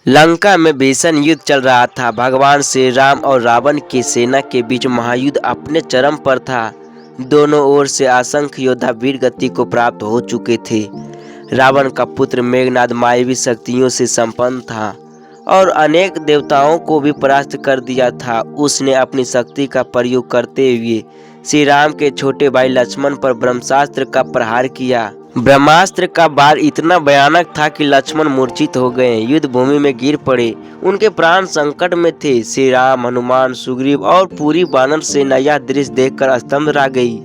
लंका में भीषण युद्ध चल रहा था। भगवान श्री राम और रावण की सेना के बीच महायुद्ध अपने चरम पर था। दोनों ओर से असंख्य योद्धा वीर गति को प्राप्त हो चुके थे। रावण का पुत्र मेघनाद मायावी शक्तियों से संपन्न था और अनेक देवताओं को भी परास्त कर दिया था। उसने अपनी शक्ति का प्रयोग करते हुए श्री राम के छोटे भाई लक्ष्मण पर ब्रह्मास्त्र का प्रहार किया। ब्रह्मास्त्र का वार इतना भयानक था कि लक्ष्मण मूर्छित हो गए, युद्ध भूमि में गिर पड़े। उनके प्राण संकट में थे। श्री राम, हनुमान, सुग्रीव और पूरी वानर सेना यह दृश्य देखकर स्तब्ध रह गई।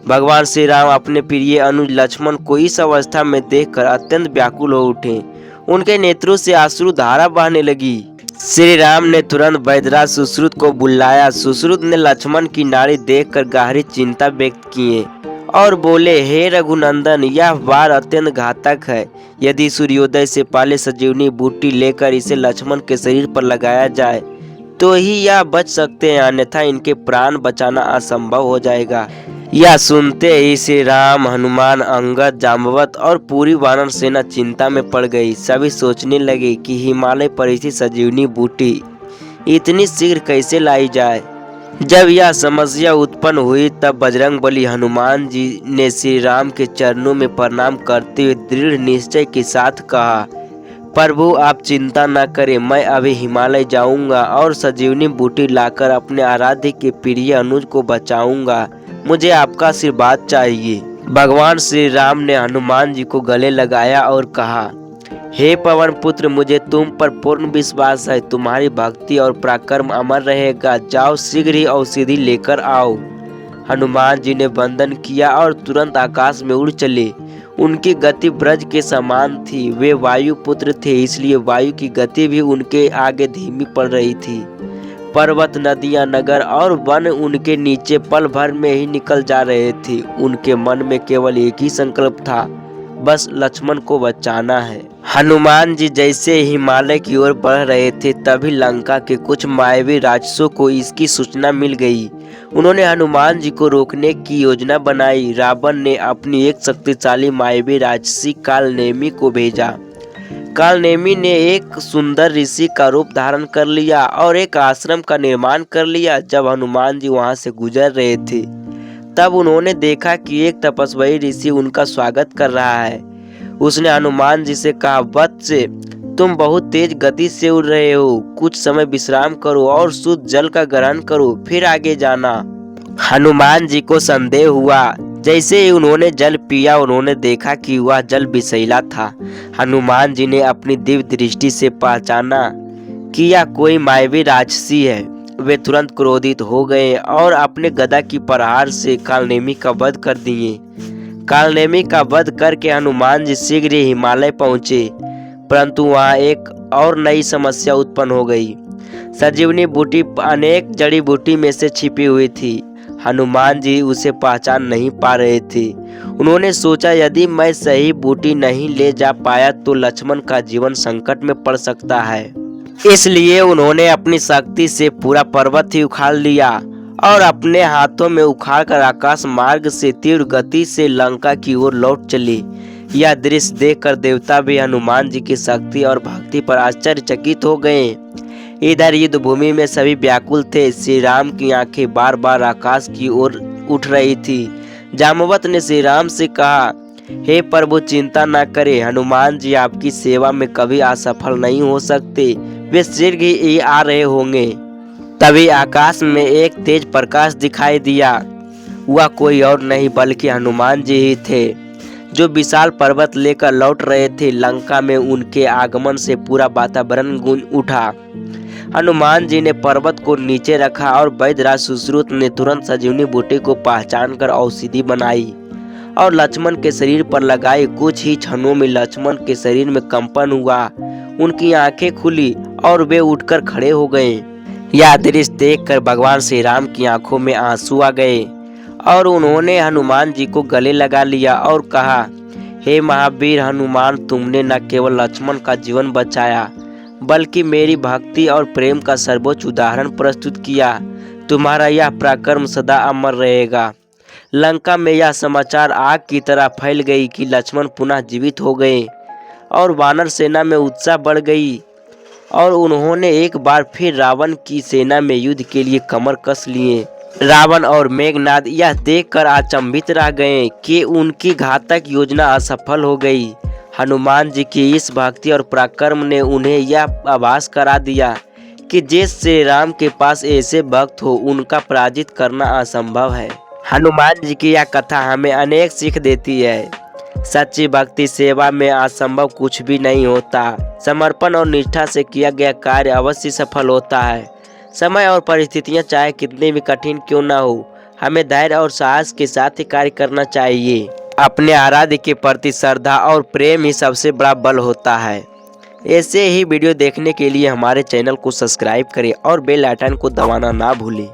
भगवान श्री राम अपने प्रिय अनुज लक्ष्मण को इस अवस्था में देखकर अत्यंत व्याकुल हो उठे। उनके नेत्रों से अश्रु धारा बहने लगी। श्री राम ने तुरंत वैदराज सुश्रुत को बुलाया। सुश्रुत ने लक्ष्मण की नाड़ी देखकर गहरी चिंता व्यक्त किए और बोले, हे रघुनंदन, यह वार अत्यंत घातक है। यदि सूर्योदय से पहले संजीवनी बूटी लेकर इसे लक्ष्मण के शरीर पर लगाया जाए तो ही यह बच सकते हैं, अन्यथा इनके प्राण बचाना असंभव हो जाएगा। यह सुनते ही श्री राम, हनुमान, अंगद, जाम्बवत और पूरी वानर सेना चिंता में पड़ गई। सभी सोचने लगे कि हिमालय पर इसी संजीवनी बूटी इतनी शीघ्र कैसे लाई जाए। जब यह समस्या उत्पन्न हुई तब बजरंगबली हनुमान जी ने श्री राम के चरणों में प्रणाम करते हुए दृढ़ निश्चय के साथ कहा, प्रभु आप चिंता न करें, मैं अभी हिमालय जाऊंगा और संजीवनी बूटी लाकर अपने आराध्य के प्रिय अनुज को बचाऊंगा। मुझे आपका आशीर्वाद चाहिए। भगवान श्री राम ने हनुमान जी को गले लगाया और कहा, हे पवन पुत्र, मुझे तुम पर पूर्ण विश्वास है। तुम्हारी भक्ति और पराक्रम अमर रहेगा। जाओ, शीघ्र ही औषधि लेकर आओ। हनुमान जी ने वंदन किया और तुरंत आकाश में उड़ चले। उनकी गति ब्रज के समान थी। वे वायु पुत्र थे, इसलिए वायु की गति भी उनके आगे धीमी पड़ रही थी। पर्वत, नदियां, नगर और वन उनके नीचे पल भर में ही निकल जा रहे थे। उनके मन में केवल एक ही संकल्प था, बस लक्ष्मण को बचाना है। हनुमान जी जैसे हिमालय की ओर बढ़ रहे थे तभी लंका के कुछ मायावी राक्षसों को इसकी सूचना मिल गई। उन्होंने हनुमान जी को रोकने की योजना बनाई। रावण ने अपनी एक शक्तिशाली मायावी राक्षसी कालनेमी को भेजा। कालनेमी ने एक सुंदर ऋषि का रूप धारण कर लिया और एक आश्रम का निर्माण कर लिया। जब हनुमान जी वहां से गुजर रहे थे तब उन्होंने देखा कि एक तपस्वी ऋषि उनका स्वागत कर रहा है। उसने हनुमान जी से कहा, वत्स, तुम बहुत तेज गति से उड़ रहे हो, कुछ समय विश्राम करो और शुद्ध जल का ग्रहण करो, फिर आगे जाना। हनुमान जी को संदेह हुआ। जैसे ही उन्होंने जल पिया उन्होंने देखा कि वह जल विषैला था। हनुमान जी ने अपनी दिव्य दृष्टि से पहचाना कि यह कोई मायावी राक्षसी है। वे तुरंत क्रोधित हो गए और अपने गदा की प्रहार से कालनेमी का वध कर दिए। कालनेमी का वध करके हनुमान जी शीघ्र ही हिमालय पहुंचे, परंतु वहां एक और नई समस्या उत्पन्न हो गई। संजीवनी बूटी अनेक जड़ी बूटी में से छिपी हुई थी। हनुमान जी उसे पहचान नहीं पा रहे थे। उन्होंने सोचा, यदि मैं सही बूटी नहीं ले जा पाया तो लक्ष्मण का जीवन संकट में पड़ सकता है। इसलिए उन्होंने अपनी शक्ति से पूरा पर्वत ही उखाड़ लिया और अपने हाथों में उखाड़कर आकाश मार्ग से तीव्र गति से लंका की ओर लौट चले। यह दृश्य देखकर देवता भी हनुमान जी की शक्ति और भक्ति पर आश्चर्यचकित हो गए। इधर युद्ध भूमि में सभी व्याकुल थे। श्री राम की आंखें बार बार आकाश की ओर उठ रही थी। जाम्बवत ने श्री राम से कहा, हे प्रभु, चिंता न करें, हनुमान जी आपकी सेवा में कभी असफल नहीं हो सकते। वे शीघ्र ही आ रहे होंगे। तभी आकाश में एक तेज प्रकाश दिखाई दिया। वह कोई और नहीं बल्कि हनुमान जी ही थे, जो विशाल पर्वत लेकर लौट रहे थे। लंका में उनके आगमन से पूरा वातावरण गूंज उठा। हनुमान जी ने पर्वत को नीचे रखा और वैदराज सुश्रुत ने तुरंत संजीवनी बूटी को पहचान कर औषधि बनाई और लक्ष्मण के शरीर पर लगाई। कुछ ही क्षणों में लक्ष्मण के शरीर में कंपन हुआ, उनकी आंखें खुली और वे उठकर खड़े हो गए। यह दृश्य देखकर भगवान श्री राम की आंखों में आंसू आ गए और उन्होंने हनुमान जी को गले लगा लिया और कहा, हे महावीर हनुमान, तुमने न केवल लक्ष्मण का जीवन बचाया बल्कि मेरी भक्ति और प्रेम का सर्वोच्च उदाहरण प्रस्तुत किया। तुम्हारा यह पराक्रम सदा अमर रहेगा। लंका में यह समाचार आग की तरह फैल गई कि लक्ष्मण पुनः जीवित हो गए और वानर सेना में उत्साह बढ़ गई। और उन्होंने एक बार फिर रावण की सेना में युद्ध के लिए कमर कस लिए। रावण और मेघनाद यह देखकर अचंभित रह गए कि उनकी घातक योजना असफल हो गई। हनुमान जी की इस भक्ति और पराक्रम ने उन्हें यह आभास करा दिया कि जिस श्री राम के पास ऐसे भक्त हो उनका पराजित करना असंभव है। हनुमान जी की यह कथा हमें अनेक सीख देती है। सच्ची भक्ति सेवा में असंभव कुछ भी नहीं होता। समर्पण और निष्ठा से किया गया कार्य अवश्य सफल होता है। समय और परिस्थितियां चाहे कितनी भी कठिन क्यों ना हो, हमें धैर्य और साहस के साथ ही कार्य करना चाहिए। अपने आराध्य के प्रति श्रद्धा और प्रेम ही सबसे बड़ा बल होता है। ऐसे ही वीडियो देखने के लिए हमारे चैनल को सब्सक्राइब करें और बेल आइकन को दबाना ना भूलें।